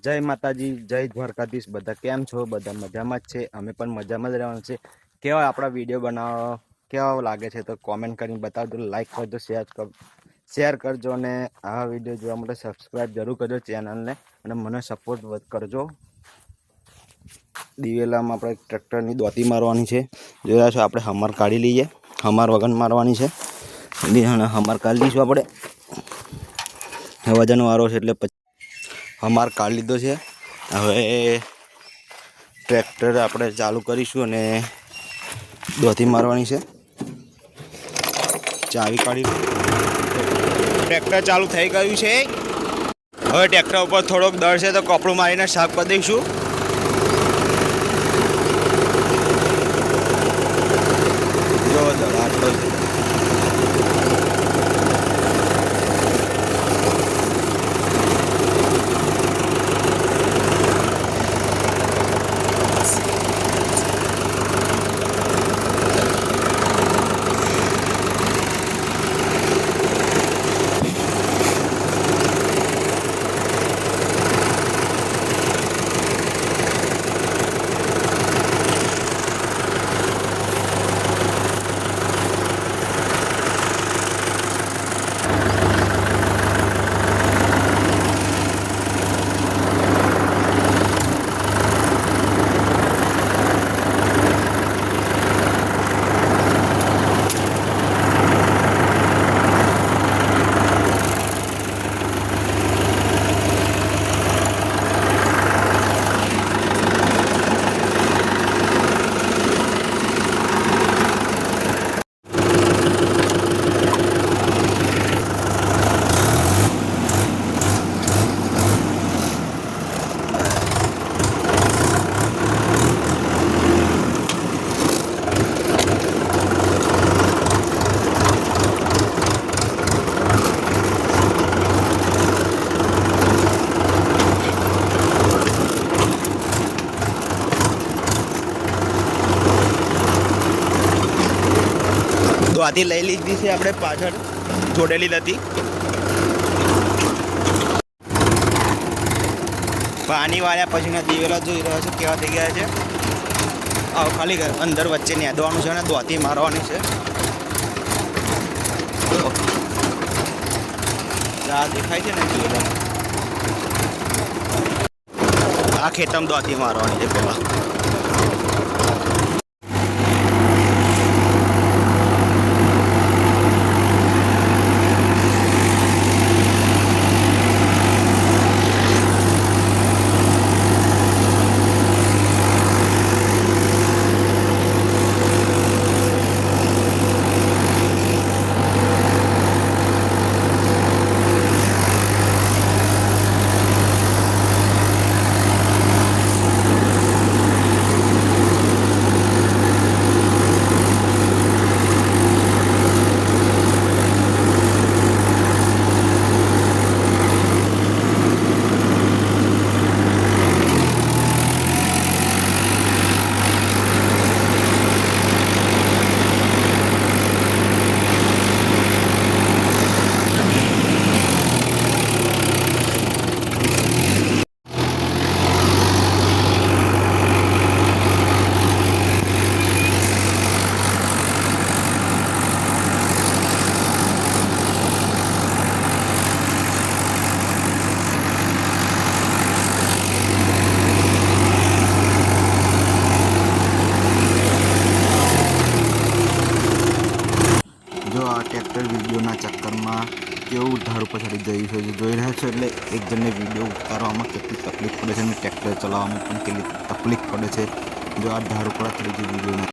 જય માતાજી, જય દ્વારકાધીશ। બધા કેમ છો? બધા મજામાં જ છે। અમે પણ મજામાં જ રહેવાનું છે। કેવા આપણા વિડીયો બનાવો કેવા લાગે છે તો કોમેન્ટ કરીને બતાવજો। લાઈક કરજો, શેર કરજો અને આવા વિડીયો જોવા માટે સબસ્ક્રાઈબ જરૂર કરજો ચેનલને અને મને સપોર્ટ કરજો। દિવેલામાં આપણે ટ્રેક્ટરની દોતી મારવાની છે। જોયા છો આપણે હમર કાઢી લઈએ, હમર વગન મારવાની છે। હમર કાઢી લઈશું આપણે, વજન વાળો છે એટલે हमार काढ़ लीधो छे। हवे ट्रेक्टर आपणे चालू करीशुं अने दोती मारवानी छे। चावी काढ़ी, ट्रेक्टर चालू थई गयुं छे। हवे ट्रेक्टर उपर थोड़ोक दर छे तो कपड़ुं मारीने साफ करी दईशुं। जो दर आटलो छे। दोती लई लीधी छे आपणे, पाछळ जोडेली हती। पानी वाळ्या पछीना दिवेला जोई रह्या छो केवा थई गया छे। आव खाली अंदर वच्चे નેદવાનું છે અને દોતી મારવાની છે। આ દેખાય છે ને દિવેલા, આ ખેતમ દોતી મારવાની છે પેલા। ट्रेक्टर विडियोना चक्करमां केवुं ढाळू पछाड़ी गयुं छे। जोई रह्या छो एटले एक जणने विडियो उतारवामां केटली तकलीफ पड़े छे अने ट्रेक्टर चलाववामां पण केटली तकलीफ पड़े छे। जो आ ढाळू पड़ा थई गई विडियोना।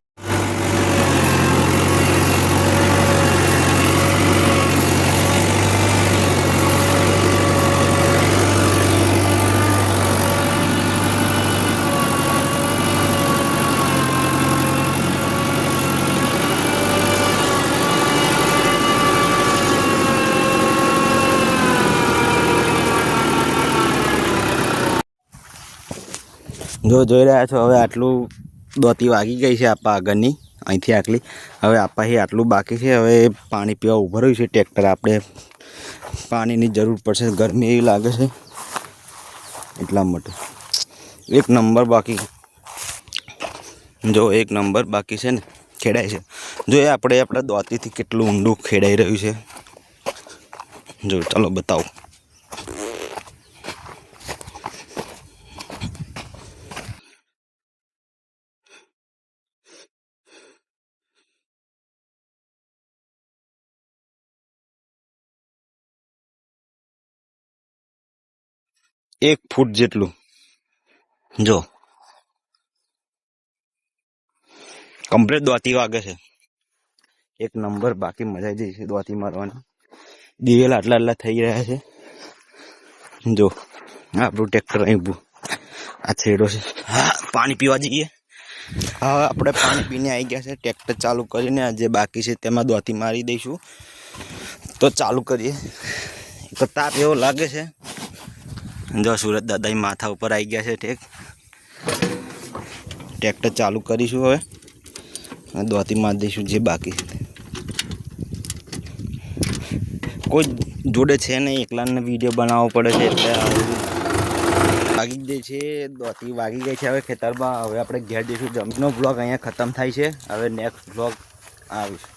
जो જોઈ રહ્યા છો હવે આટલું દોતી વાગી ગઈ છે આપા આગળની, અહીંથી આટલી। હવે આપાથી આટલું બાકી છે। હવે પાણી પીવા ઊભું રહ્યું છે ટ્રેક્ટર। આપણે પાણીની જરૂર પડશે, ગરમી એવી લાગે છે એટલા માટે એક નંબર બાકી, જો એક નંબર બાકી છે ને ખેડાય છે. જો એ આપણા દોતીથી કેટલું ઊંડું ખેડાઈ રહ્યું છે. જો ચાલો બતાવો. એક ફૂટ જેટલું જો કમ્પ્લીટ દોતી વાગે છે. એક નંબર બાકી મજા આવી જઈ છે દોતી મારવાની. દિવેલ આટલા થઈ રહ્યા છે. જો આપણું ટ્રેક્ટર અહીં ઊભું, આ છેડો છે. હા પાણી પીવા જઈએ. હા આપણે પાણી પીને આવી ગયા છે. ટ્રેક્ટર ચાલુ કરીને જે બાકી છે તેમાં દોતી મારી દઈશું. તો ચાલુ કરીએ. તો તાપ એવો લાગે છે. જો સુરત દાદા માથા ઉપર આવી ગયા છે. ટ્રેક્ટર ચાલુ કરીશું. હવે દોતી મારી દઈશું જે બાકી છે. કોઈ જોડે છે નહીં, એકલાને વિડીયો બનાવવો પડે છે એટલે વાગી જાય છે. દોતી વાગી ગઈ છે હવે ખેતરમાં. હવે આપણે ઘેર જઈશું. જમીનનો બ્લોગ અહીંયા ખતમ થાય છે. હવે નેક્સ્ટ બ્લોગ આવીશ.